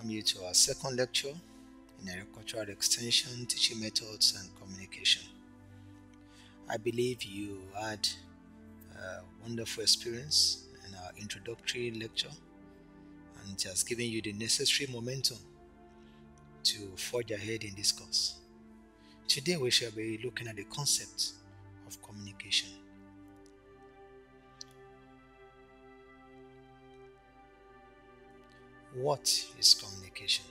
welcome you to our second lecture in Agricultural Extension, Teaching Methods and Communication. I believe you had a wonderful experience in our introductory lecture, and it has given you the necessary momentum to forge ahead in this course. Today we shall be looking at the concept of communication. What is communication?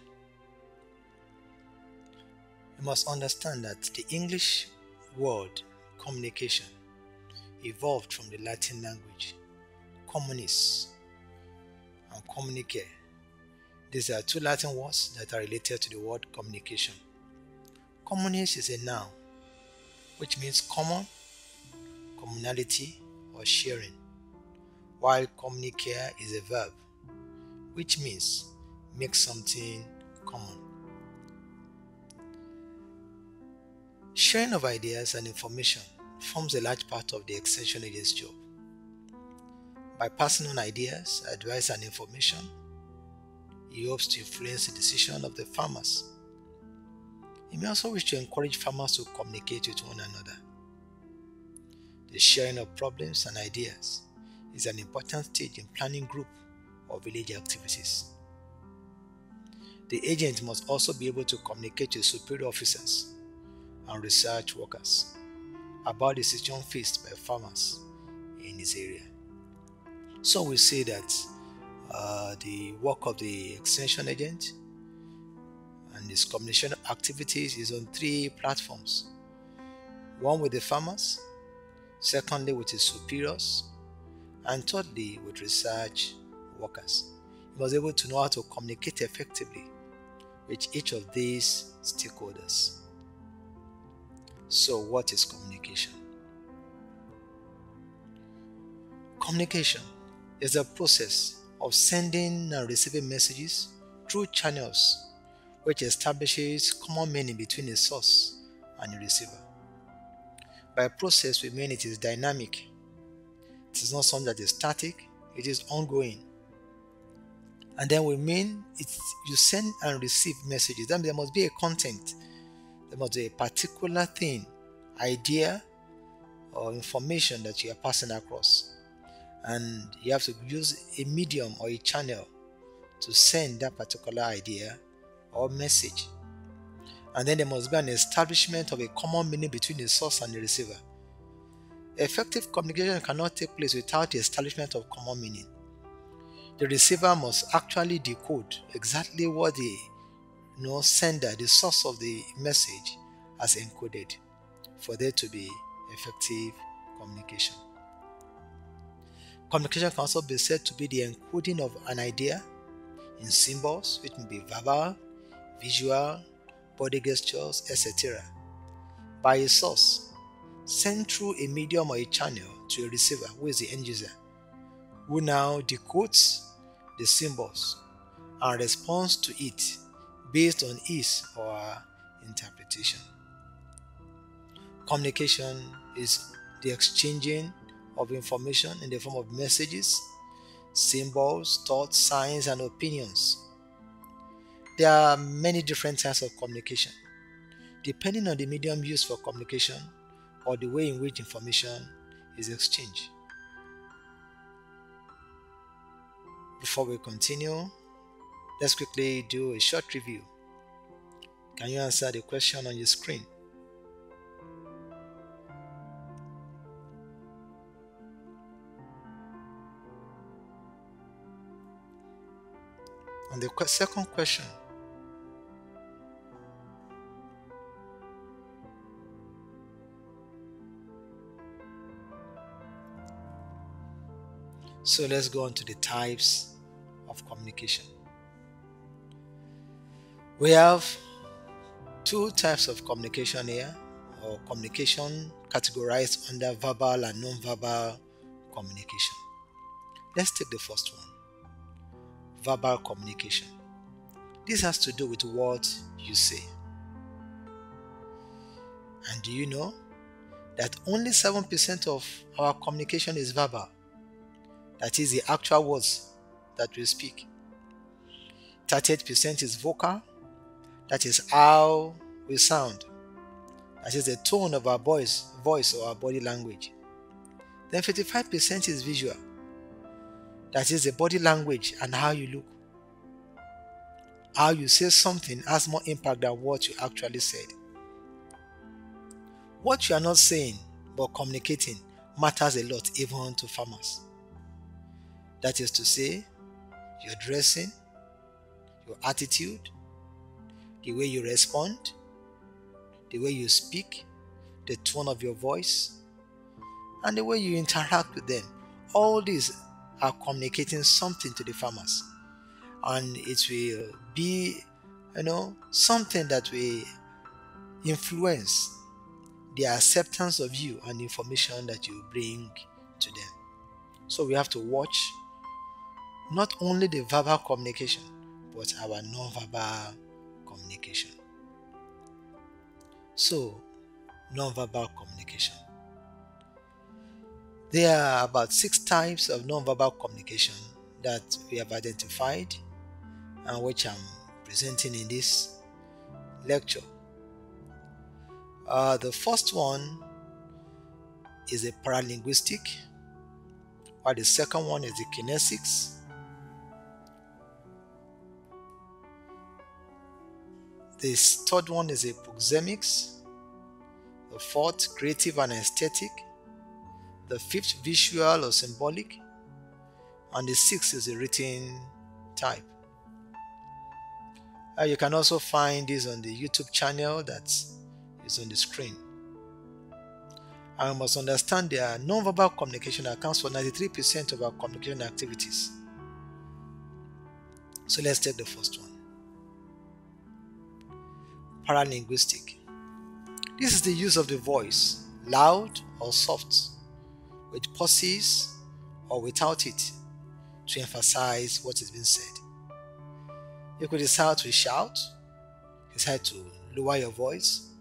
You must understand that the English word communication evolved from the Latin language communis and communicare. These are two Latin words that are related to the word communication. Communis is a noun which means common, communality, or sharing, while communicare is a verb which means make something common. Sharing of ideas and information forms a large part of the extension agent's job. By passing on ideas, advice, and information, he hopes to influence the decision of the farmers. He may also wish to encourage farmers to communicate with one another. The sharing of problems and ideas is an important stage in planning group or village activities. The agent must also be able to communicate to superior officers and research workers about the situation faced by farmers in his area. So we say that the work of the extension agent and his communication activities is on three platforms. One with the farmers, secondly with his superiors, and thirdly with research workers. He was able to know how to communicate effectively with each of these stakeholders. So what is communication? Communication is a process of sending and receiving messages through channels which establishes common meaning between a source and a receiver. By process we mean it is dynamic. It is not something that is static, it is ongoing. And then we mean you send and receive messages. Then there must be a content. There must be a particular thing, idea, or information that you are passing across. And you have to use a medium or a channel to send that particular idea or message. And then there must be an establishment of a common meaning between the source and the receiver. Effective communication cannot take place without the establishment of common meaning. The receiver must actually decode exactly what the sender, the source of the message, has encoded for there to be effective communication. Communication can also be said to be the encoding of an idea in symbols, which may be verbal, visual, body gestures, etc., by a source sent through a medium or a channel to a receiver, who is the end user, who now decodes the symbols and responds to it based on his or her interpretation. Communication is the exchanging of information in the form of messages, symbols, thoughts, signs, and opinions. There are many different types of communication, depending on the medium used for communication or the way in which information is exchanged. Before we continue, let's quickly do a short review. Can you answer the question on your screen? And the second question, so let's go on to the types of communication. We have two types of communication here, or communication categorized under verbal and non-verbal communication. Let's take the first one, verbal communication. This has to do with what you say. And do you know that only 7% of our communication is verbal? That is the actual words that we speak. 38% is vocal, that is how we sound, that is the tone of our voice or our body language. Then 55% is visual, that is the body language and how you look. How you say something has more impact than what you actually said. What you are not saying but communicating matters a lot even to farmers. That is to say, your dressing, your attitude, the way you respond, the way you speak, the tone of your voice, and the way you interact with them. All these are communicating something to the farmers. And it will be, something that will influence the acceptance of you and the information that you bring to them. So we have to watch not only the verbal communication, but our non-verbal communication. So, non-verbal communication. There are about 6 types of non-verbal communication that we have identified and which I'm presenting in this lecture. The first one is a paralinguistic, while the second one is the kinesics. The third one is a proxemics. The fourth, creative and aesthetic. The fifth, visual or symbolic. And the sixth is a written type. You can also find this on the YouTube channel that is on the screen. And we must understand that non-verbal communication accounts for 93% of our communication activities. So let's take the first one. Paralinguistic. This is the use of the voice, loud or soft, with pauses or without it, to emphasize what is being said. You could decide to shout, decide to lower your voice,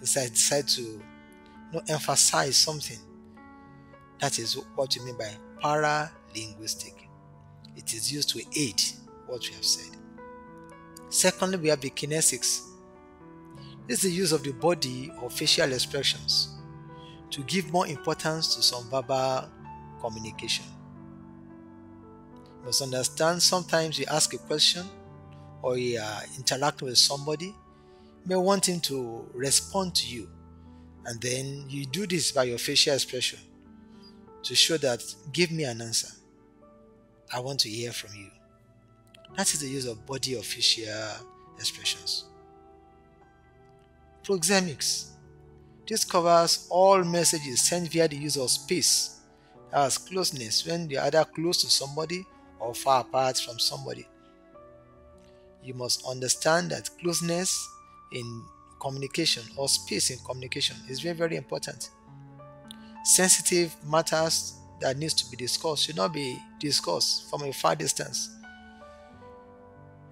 decide to emphasize something. That is what you mean by paralinguistic. It is used to aid what we have said. Secondly, we have the kinesics. This is the use of the body or facial expressions to give more importance to some verbal communication. You must understand, sometimes you ask a question or you are interacting with somebody, you may want him to respond to you, and then you do this by your facial expression to show that, give me an answer, I want to hear from you. That is the use of body or facial expressions. Proxemics. This covers all messages sent via the use of space, as closeness, when they are either close to somebody or far apart from somebody. You must understand that closeness in communication or space in communication is very, very important. Sensitive matters that needs to be discussed should not be discussed from a far distance.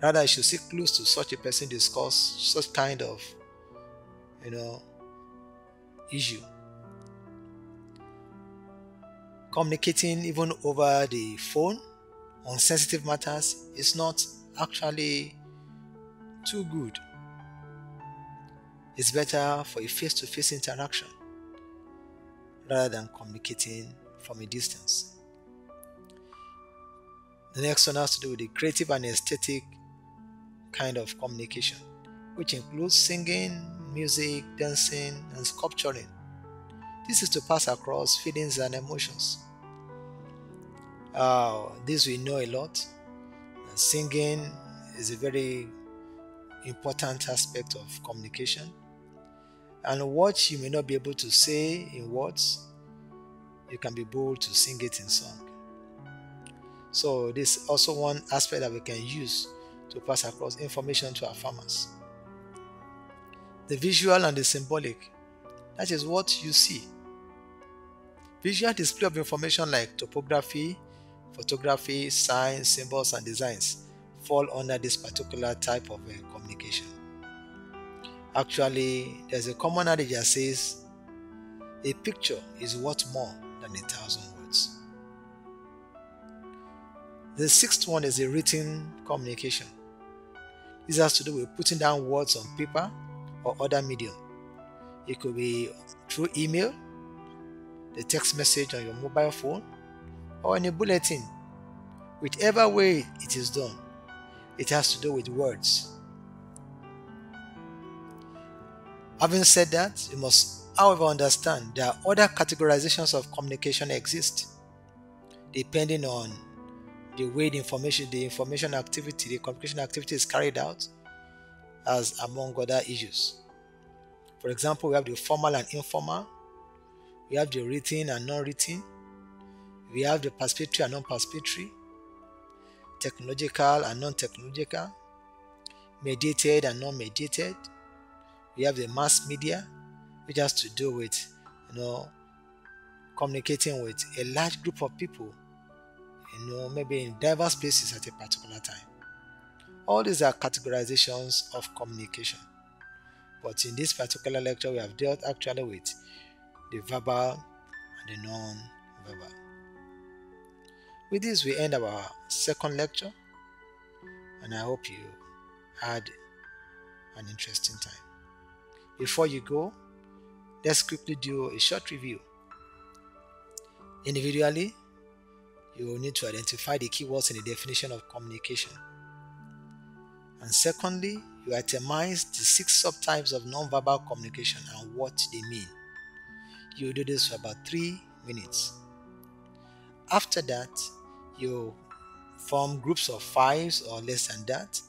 Rather, you should sit close to such a person, discuss such kind of issue. Communicating even over the phone on sensitive matters is not actually too good. It's better for a face-to-face interaction rather than communicating from a distance. The next one has to do with the creative and aesthetic kind of communication, which includes singing, music, dancing, and sculpturing. This is to pass across feelings and emotions. This we know a lot. Singing is a very important aspect of communication. And what you may not be able to say in words, you can be bold to sing it in song. So this is also one aspect that we can use to pass across information to our farmers. The visual and the symbolic, that is what you see. Visual display of information like topography, photography, signs, symbols, and designs fall under this particular type of communication. Actually, there's a common adage that says, a picture is worth more than 1,000 words. The sixth one is a written communication. This has to do with putting down words on paper or other medium. It could be through email, the text message on your mobile phone, or in a bulletin. Whichever way it is done, it has to do with words. Having said that, you must, however, understand there are other categorizations of communication exist, depending on the way the information activity, the communication activity is carried out, as among other issues. For example, we have the formal and informal, we have the written and non-written, we have the participatory and non-participatory, technological and non-technological, mediated and non-mediated. We have the mass media, which has to do with, communicating with a large group of people, maybe in diverse places at a particular time. All these are categorizations of communication. But in this particular lecture, we have dealt actually with the verbal and the non-verbal. With this, we end our second lecture, and I hope you had an interesting time. Before you go, let's quickly do a short review. Individually, you will need to identify the keywords in the definition of communication. And secondly, you itemize the 6 subtypes of non-verbal communication and what they mean. You will do this for about 3 minutes. After that, you form groups of 5 or less than that,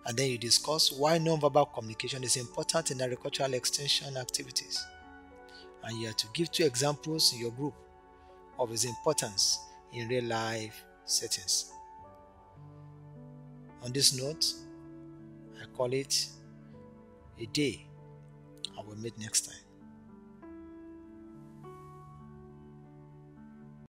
and then you discuss why non-verbal communication is important in agricultural extension activities. And you have to give 2 examples in your group of its importance in real life settings. On this note, I call it a day, and we'll meet next time.